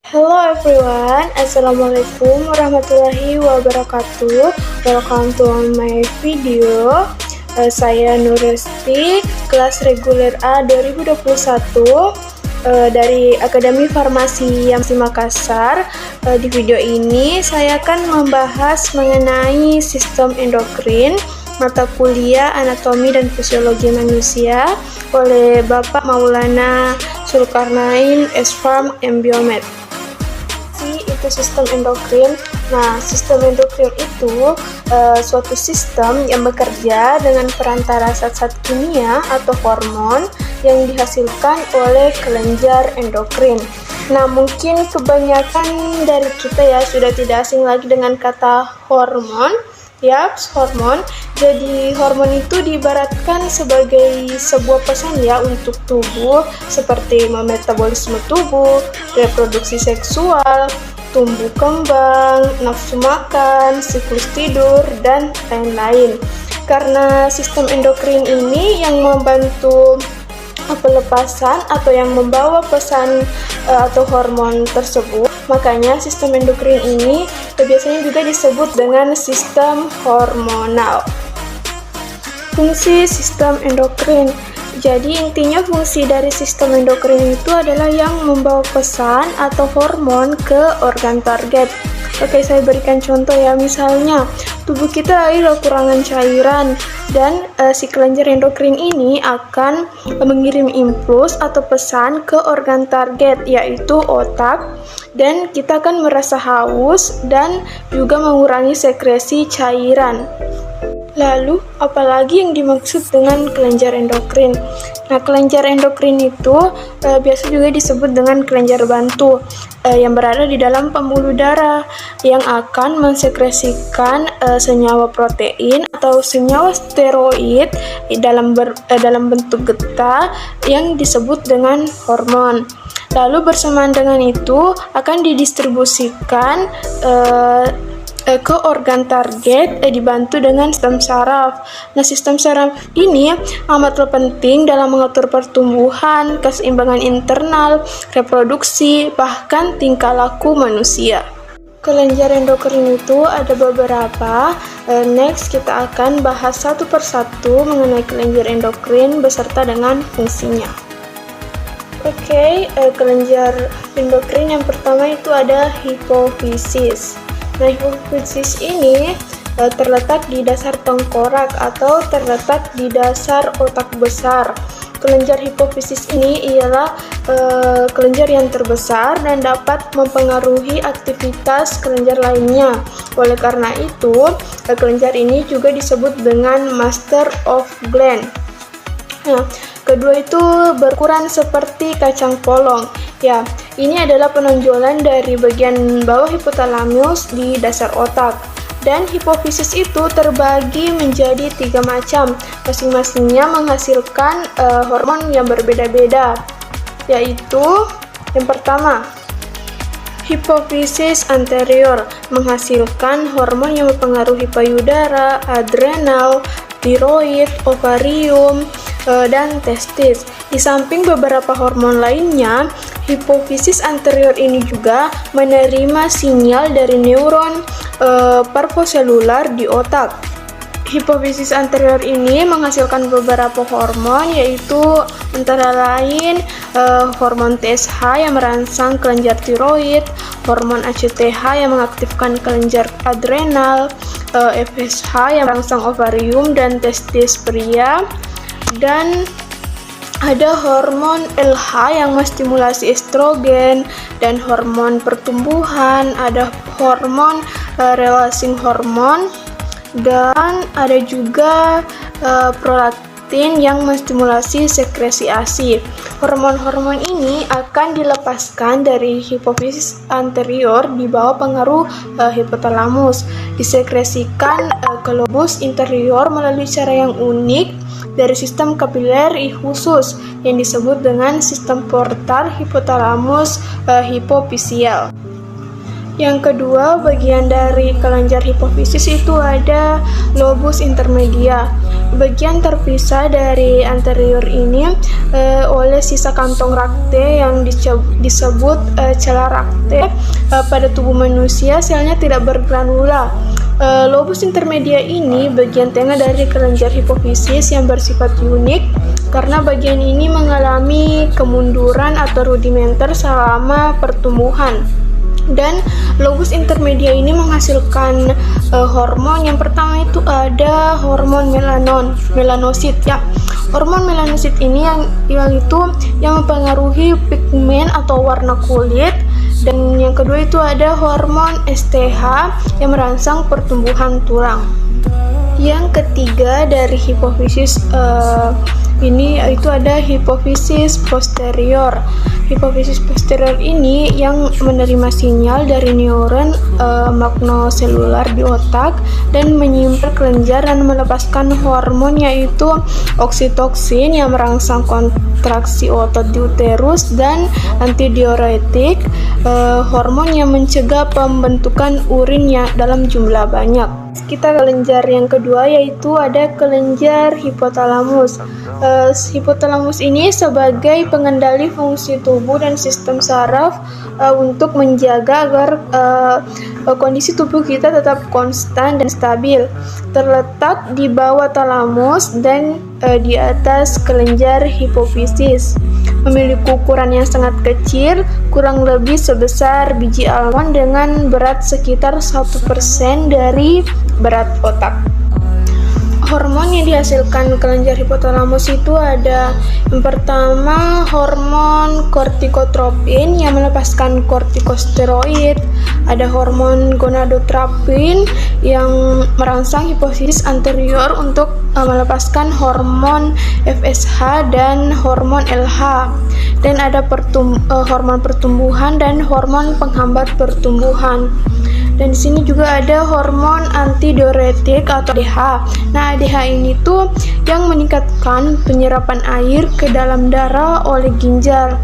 Hello everyone, Assalamualaikum warahmatullahi wabarakatuh. Welcome to my video. Saya Nuresti, kelas reguler A 2021 dari Akademi Farmasi YAMSI Makassar. Di video ini saya akan membahas mengenai sistem endokrin, mata kuliah anatomi dan fisiologi manusia oleh Bapak Maulana Zulkarnain, S.Pharm, M.Biomed. Itu sistem endokrin. Nah, sistem endokrin itu suatu sistem yang bekerja dengan perantara zat-zat kimia atau hormon yang dihasilkan oleh kelenjar endokrin. Nah, mungkin kebanyakan dari kita ya sudah tidak asing lagi dengan kata hormon. Yaps, hormon. Jadi hormon itu diibaratkan sebagai sebuah pesan ya untuk tubuh, seperti metabolisme tubuh, reproduksi seksual, tumbuh kembang, nafsu makan, siklus tidur, dan lain-lain. Karena sistem endokrin ini yang membantu pelepasan atau yang membawa pesan atau hormon tersebut, makanya sistem endokrin ini biasanya juga disebut dengan sistem hormonal. Fungsi sistem endokrin. Jadi intinya fungsi dari sistem endokrin itu adalah yang membawa pesan atau hormon ke organ target. Oke, saya berikan contoh ya, misalnya tubuh kita kekurangan cairan dan si kelenjar endokrin ini akan mengirim impuls atau pesan ke organ target yaitu otak, dan kita akan merasa haus dan juga mengurangi sekresi cairan. Lalu, apalagi yang dimaksud dengan kelenjar endokrin? Nah, kelenjar endokrin itu biasa juga disebut dengan kelenjar bantu yang berada di dalam pembuluh darah yang akan mensekresikan senyawa protein atau senyawa steroid dalam bentuk getah yang disebut dengan hormon. Lalu bersamaan dengan itu akan didistribusikan ke organ target dibantu dengan sistem saraf. Nah, sistem saraf ini amatlah penting dalam mengatur pertumbuhan, keseimbangan internal, reproduksi, bahkan tingkah laku manusia. Kelenjar endokrin itu ada beberapa. Next kita akan bahas satu persatu mengenai kelenjar endokrin beserta dengan fungsinya. Oke, kelenjar endokrin yang pertama itu ada hipofisis. Nah, hipofisis ini terletak di dasar tengkorak atau terletak di dasar otak besar. Kelenjar hipofisis ini ialah kelenjar yang terbesar dan dapat mempengaruhi aktivitas kelenjar lainnya. Oleh karena itu, kelenjar ini juga disebut dengan master of gland. Nah, kedua itu berukuran seperti kacang polong. Ya, ini adalah penonjolan dari bagian bawah hipotalamus di dasar otak. Dan hipofisis itu terbagi menjadi 3 macam, masing-masingnya menghasilkan hormon yang berbeda-beda. Yaitu, yang pertama, hipofisis anterior menghasilkan hormon yang mempengaruhi payudara, adrenal, tiroid, ovarium, dan testis. Di samping beberapa hormon lainnya, hipofisis anterior ini juga menerima sinyal dari neuron parvoselular di otak. Hipofisis anterior ini menghasilkan beberapa hormon, yaitu antara lain hormon TSH yang merangsang kelenjar tiroid, hormon ACTH yang mengaktifkan kelenjar adrenal, FSH yang merangsang ovarium dan testis pria, dan ada hormon LH yang menstimulasi estrogen dan hormon pertumbuhan, ada hormon releasing hormon, dan ada juga prolaktin yang menstimulasi sekresi ASI. Hormon-hormon ini akan dilepaskan dari hipofisis anterior di bawah pengaruh hipotalamus, disekresikan ke lobus interior melalui cara yang unik dari sistem kapiler khusus yang disebut dengan sistem portal hipotalamus hipofisial. Yang kedua, bagian dari kelenjar hipofisis itu ada lobus intermedia. Bagian terpisah dari anterior ini oleh sisa kantong rakte yang disebut celah rakte. Pada tubuh manusia, selnya tidak bergranula. Lobus intermedia ini bagian tengah dari kelenjar hipofisis yang bersifat unik karena bagian ini mengalami kemunduran atau rudimenter selama pertumbuhan. Dan lobus intermedia ini menghasilkan hormon. Yang pertama itu ada hormon melanosit ya. Hormon melanosit ini yang mempengaruhi pigmen atau warna kulit. Dan yang kedua itu ada hormon STH yang merangsang pertumbuhan tulang. Yang ketiga dari hipofisis ini itu ada hipofisis posterior. Hipofisis posterior ini yang menerima sinyal dari neuron magnoselular di otak dan menyimpan kelenjar dan melepaskan hormon yaitu oksitoksin yang merangsang kontraksi otot di uterus dan antidiuretik, hormon yang mencegah pembentukan urin dalam jumlah banyak. Kita kelenjar yang kedua yaitu ada kelenjar hipotalamus. Hipotalamus ini sebagai pengendali fungsi tubuh dan sistem saraf untuk menjaga agar kondisi tubuh kita tetap konstan dan stabil. Terletak di bawah talamus dan di atas kelenjar hipofisis. Memiliki ukuran yang sangat kecil, kurang lebih sebesar biji almond dengan berat sekitar 1% dari berat otak. Hormon yang dihasilkan kelenjar hipotalamus itu ada yang pertama hormon kortikotropin yang melepaskan kortikosteroid, ada hormon gonadotropin yang merangsang hipofisis anterior untuk melepaskan hormon FSH dan hormon LH, dan ada hormon pertumbuhan dan hormon penghambat pertumbuhan. Dan di sini juga ada hormon antidiuretik atau ADH. Nah, ADH ini tuh yang meningkatkan penyerapan air ke dalam darah oleh ginjal.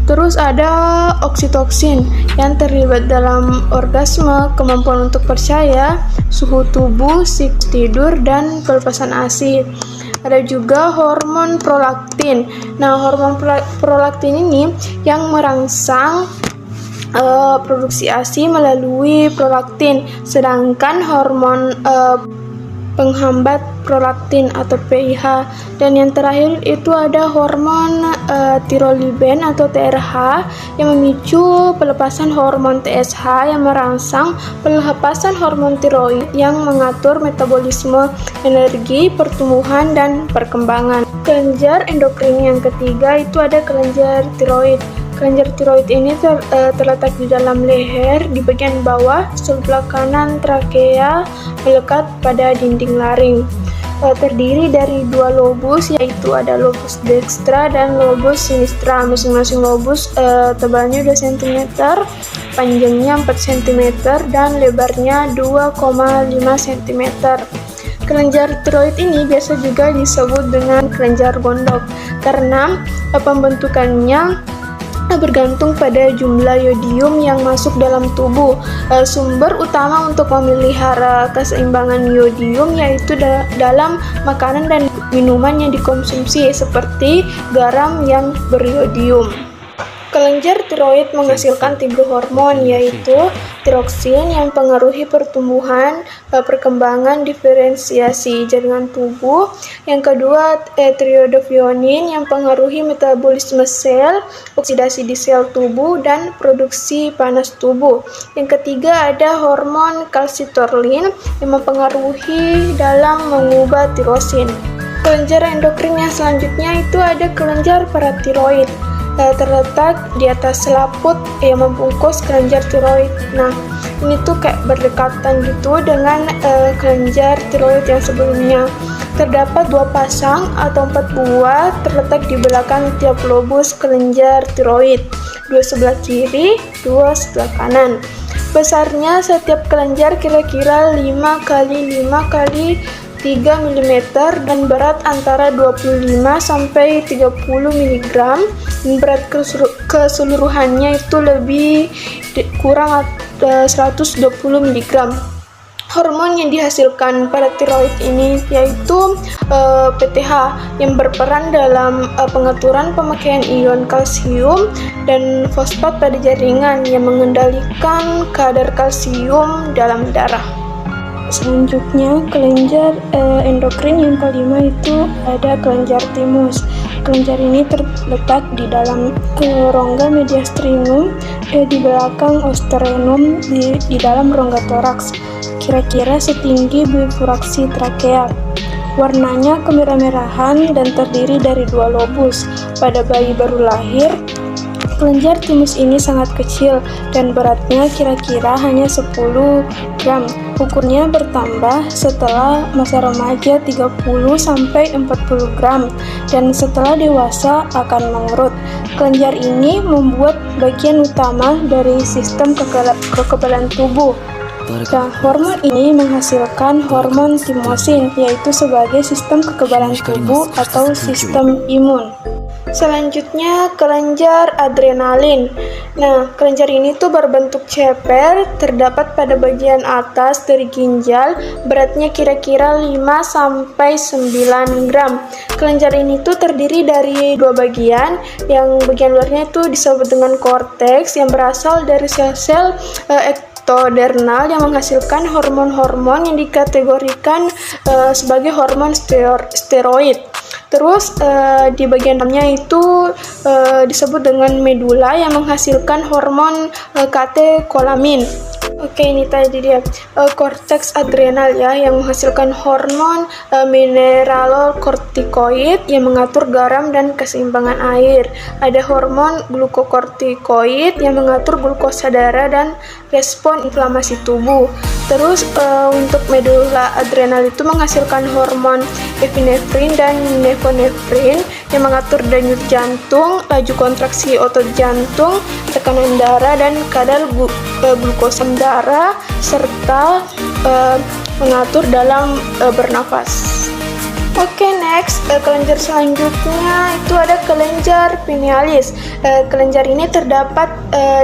Terus ada oksitoksin yang terlibat dalam orgasme, kemampuan untuk percaya, suhu tubuh, siklus tidur, dan pelepasan ASI. Ada juga hormon prolaktin. Nah, hormon prolaktin ini yang merangsang produksi ASI melalui prolaktin, sedangkan hormon penghambat prolaktin atau PIH. Dan yang terakhir itu ada hormon tiroliben atau TRH yang memicu pelepasan hormon TSH yang merangsang pelepasan hormon tiroid yang mengatur metabolisme, energi, pertumbuhan, dan perkembangan. Kelenjar endokrin yang ketiga itu ada kelenjar tiroid. Kelenjar tiroid ini terletak di dalam leher di bagian bawah sebelah kanan trakea melekat pada dinding laring. Terdiri dari dua lobus yaitu ada lobus dextra dan lobus sinistra. Masing-masing lobus tebalnya 2 cm, panjangnya 4 cm, dan lebarnya 2,5 cm. Kelenjar tiroid ini biasa juga disebut dengan kelenjar gondok karena pembentukannya bergantung pada jumlah yodium yang masuk dalam tubuh. Sumber utama untuk memelihara keseimbangan yodium yaitu dalam makanan dan minuman yang dikonsumsi seperti garam yang beryodium. Kelenjar tiroid menghasilkan 3 hormon yaitu tiroksin yang mempengaruhi pertumbuhan, perkembangan, diferensiasi jaringan tubuh. Yang kedua, triiodopionin yang mempengaruhi metabolisme sel, oksidasi di sel tubuh, dan produksi panas tubuh. Yang ketiga ada hormon kalsitorlin yang mempengaruhi dalam mengubah tirosin. Kelenjar endokrin yang selanjutnya itu ada kelenjar paratiroid. Terletak di atas selaput yang membungkus kelenjar tiroid. Nah, ini tuh kayak berdekatan gitu dengan kelenjar tiroid yang sebelumnya. Terdapat 2 pasang atau 4 buah terletak di belakang tiap lobus kelenjar tiroid, 2 sebelah kiri, 2 sebelah kanan. Besarnya setiap kelenjar kira-kira 5 x 5 x 3 mm dan berat antara 25 sampai 30 mg. Berat keseluruhannya itu lebih kurang 120 mg. Hormon yang dihasilkan pada tiroid ini yaitu PTH yang berperan dalam pengaturan pemakaian ion kalsium dan fosfat pada jaringan yang mengendalikan kadar kalsium dalam darah. Selanjutnya, kelenjar endokrin yang kelima itu ada kelenjar timus. Kelenjar ini terletak di dalam rongga mediastinum, di belakang osternum, di dalam rongga toraks, kira-kira setinggi bifurkaksi trakea. Warnanya kemerah-merahan dan terdiri dari 2 lobus. Pada bayi baru lahir, kelenjar timus ini sangat kecil dan beratnya kira-kira hanya 10 gram. Ukurnya bertambah setelah masa remaja 30-40 gram dan setelah dewasa akan mengerut. Kelenjar ini membuat bagian utama dari sistem kekebalan tubuh. Nah, hormon ini menghasilkan hormon timosin, yaitu sebagai sistem kekebalan tubuh atau sistem imun. Selanjutnya, kelenjar adrenalin. Nah, kelenjar ini tuh berbentuk ceper, terdapat pada bagian atas dari ginjal, beratnya kira-kira 5-9 gram. Kelenjar ini tuh terdiri dari 2 bagian, yang bagian luarnya itu disebut dengan korteks, yang berasal dari sel-sel ectodermal yang menghasilkan hormon-hormon yang dikategorikan sebagai hormon steroid. Terus di bagian dalamnya itu disebut dengan medula yang menghasilkan hormon katekolamin. Oke, ini tadi dia korteks adrenal ya, yang menghasilkan hormon mineralokortikoid yang mengatur garam dan keseimbangan air. Ada hormon glukokortikoid yang mengatur glukosa darah dan respon inflamasi tubuh. Terus untuk medula adrenal itu menghasilkan hormon epinefrin dan norepinefrin yang mengatur denyut jantung, laju kontraksi otot jantung, tekanan darah dan kadar glukosa darah, serta mengatur dalam bernafas. Oke, next, kelenjar selanjutnya itu ada kelenjar pinealis. Kelenjar ini terdapat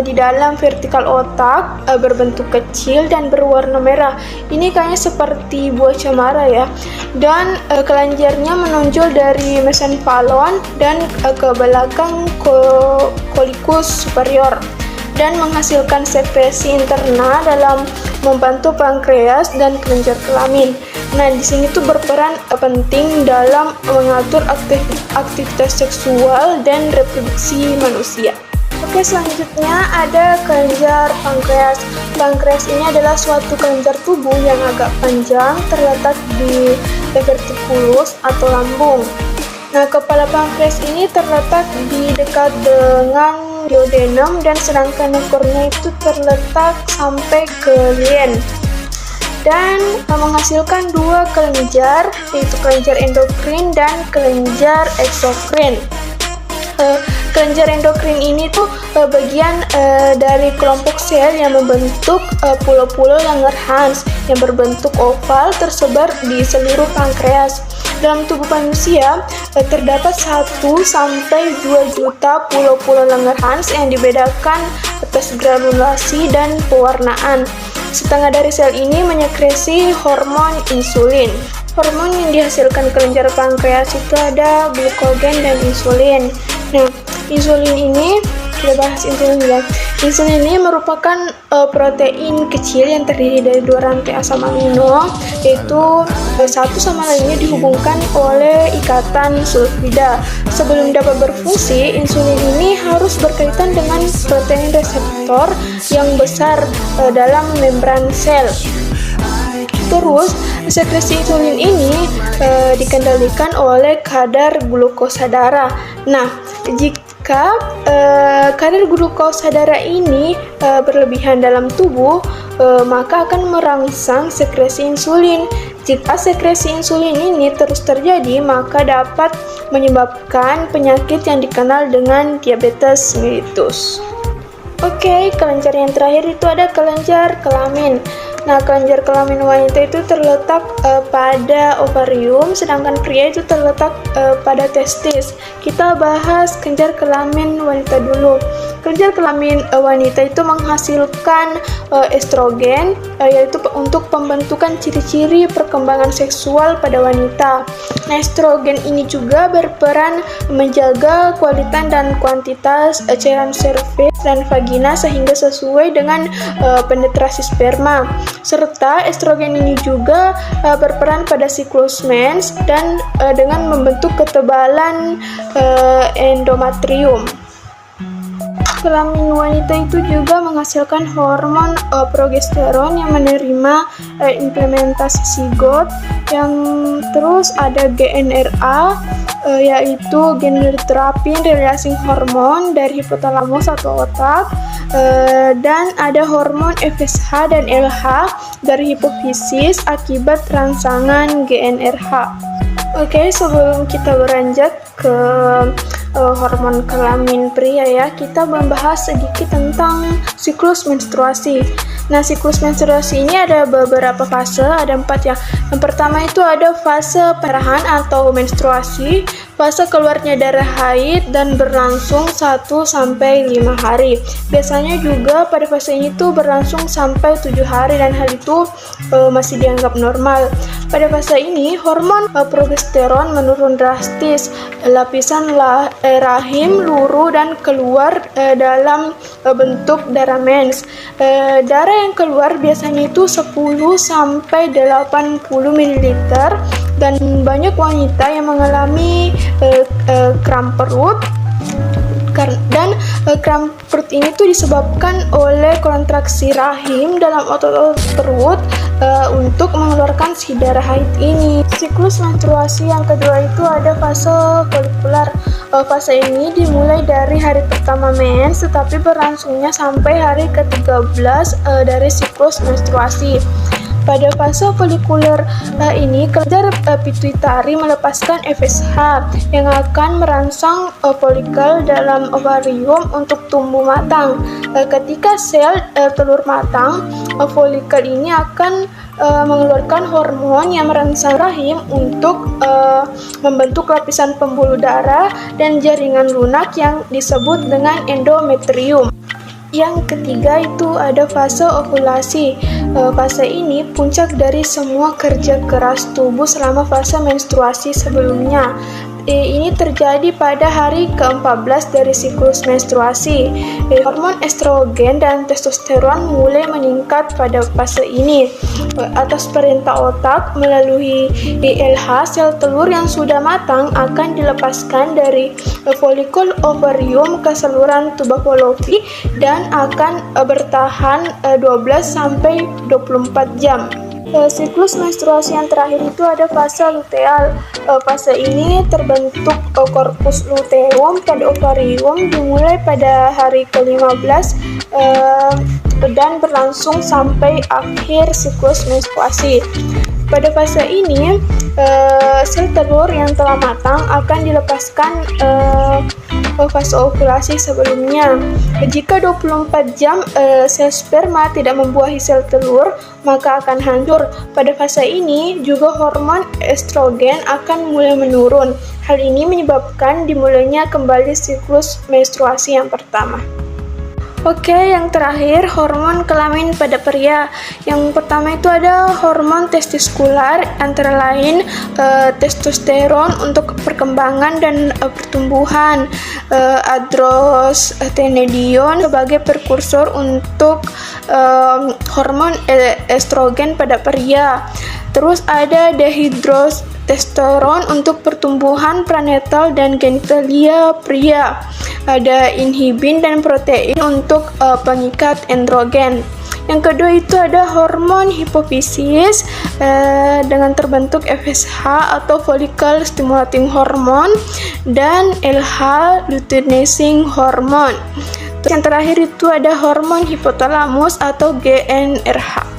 di dalam vertikal otak, berbentuk kecil dan berwarna merah. Ini kayaknya seperti buah cemara ya. Dan kelenjarnya menonjol dari mesenfalon dan ke belakang coliculus superior, dan menghasilkan sekresi interna dalam membantu pankreas dan kelenjar kelamin. Nah, di sini tuh berperan penting dalam mengatur aktivitas seksual dan reproduksi manusia. Oke, selanjutnya ada kelenjar pankreas. Pankreas ini adalah suatu kelenjar tubuh yang agak panjang, terletak di diverticulus atau lambung. Nah, kepala pankreas ini terletak di dekat dengan duodenum, dan sedangkan ekornya itu terletak sampai ke lien, dan menghasilkan 2 kelenjar, yaitu kelenjar endokrin dan kelenjar eksokrin. Kelenjar endokrin ini tuh bagian dari kelompok sel yang membentuk pulau-pulau Langerhans yang berbentuk oval tersebar di seluruh pankreas. Dalam tubuh manusia terdapat 1-2 juta pulau-pulau Langerhans yang dibedakan atas granulasi dan pewarnaan. Setengah dari sel ini menyekresi hormon insulin. Hormon yang dihasilkan kelenjar pankreas itu ada glukogen dan insulin. Nah, insulin ini, kita bahas insulin ya. Insulin ini merupakan protein kecil yang terdiri dari 2 rantai asam amino, yaitu satu sama lainnya dihubungkan oleh ikatan sulfida. Sebelum dapat berfungsi, insulin ini harus berkaitan dengan protein reseptor yang besar dalam membran sel. Terus, sekresi insulin ini dikendalikan oleh kadar glukosa darah. Nah, jika kadar glukosa darah ini berlebihan dalam tubuh, maka akan merangsang sekresi insulin. Jika sekresi insulin ini terus terjadi, maka dapat menyebabkan penyakit yang dikenal dengan diabetes mellitus. Oke, kelenjar yang terakhir itu ada kelenjar kelamin. Nah, kelenjar kelamin wanita itu terletak pada ovarium, sedangkan pria itu terletak pada testis. Kita bahas kelenjar kelamin wanita dulu. Kelenjar kelamin wanita itu menghasilkan estrogen, yaitu untuk pembentukan ciri-ciri perkembangan seksual pada wanita. Nah, estrogen ini juga berperan menjaga kualitas dan kuantitas cairan serviks dan vagina sehingga sesuai dengan penetrasi sperma. Serta estrogen ini juga berperan pada siklus mens dan dengan membentuk ketebalan endometrium. Kelamin wanita itu juga menghasilkan hormon progesteron yang menerima implementasi zigot, yang terus ada GnRH, yaitu gender therapy releasing hormone dari hipotalamus atau otak, dan ada hormon FSH dan LH dari hipofisis akibat rangsangan GnRH. Oke, sebelum kita beranjak ke hormon kelamin pria ya, kita membahas sedikit tentang siklus menstruasi. Nah, siklus menstruasi ini ada beberapa fase, ada 4 ya. Yang pertama itu ada fase perdarahan atau menstruasi, fase keluarnya darah haid dan berlangsung 1-5 hari. Biasanya juga pada fase ini tuh berlangsung sampai 7 hari dan hal itu masih dianggap normal. Pada fase ini hormon progesteron menurun drastis, lapisan rahim luruh dan keluar dalam bentuk darah mens. Darah yang keluar biasanya itu 10-80 ml dan banyak wanita yang mengalami kram perut. Dan kram perut ini tuh disebabkan oleh kontraksi rahim dalam otot-otot perut untuk mengeluarkan si darah haid ini. Siklus menstruasi yang kedua itu ada fase folikular. Fase ini dimulai dari hari pertama mens tetapi berlangsungnya sampai hari ke-13 dari siklus menstruasi. Pada fase folikuler ini, kelenjar pituitari melepaskan FSH yang akan merangsang folikel dalam ovarium untuk tumbuh matang. Ketika sel telur matang, folikel ini akan mengeluarkan hormon yang merangsang rahim untuk membentuk lapisan pembuluh darah dan jaringan lunak yang disebut dengan endometrium. Yang ketiga itu ada fase ovulasi. Fase ini puncak dari semua kerja keras tubuh selama fase menstruasi sebelumnya. Ini terjadi pada hari ke-14 dari siklus menstruasi. Hormon estrogen dan testosteron mulai meningkat pada fase ini. Atas perintah otak, melalui LH, sel telur yang sudah matang akan dilepaskan dari folikul ovarium ke saluran tuba Fallopi dan akan bertahan 12-24 jam. Siklus menstruasi yang terakhir itu ada fase luteal. Fase ini terbentuk korpus luteum pada ovarium dimulai pada hari ke-15 dan berlangsung sampai akhir siklus menstruasi. Pada fase ini, sel telur yang telah matang akan dilepaskan fase ovulasi sebelumnya. Jika 24 jam sel sperma tidak membuahi sel telur, maka akan hancur. Pada fase ini juga hormon estrogen akan mulai menurun. Hal ini menyebabkan dimulainya kembali siklus menstruasi yang pertama. Oke, yang terakhir hormon kelamin pada pria. Yang pertama itu ada hormon testiskular, antara lain testosteron untuk perkembangan dan pertumbuhan, androstenedion sebagai prekursor untuk hormon estrogen pada pria. Terus ada dehidrotestosteron untuk pertumbuhan prenatal dan genitalia pria. Ada inhibin dan protein untuk pengikat androgen. Yang kedua itu ada hormon hipofisis dengan terbentuk FSH atau follicle stimulating hormone dan LH luteinizing hormone. Yang terakhir itu ada hormon hipotalamus atau GnRH.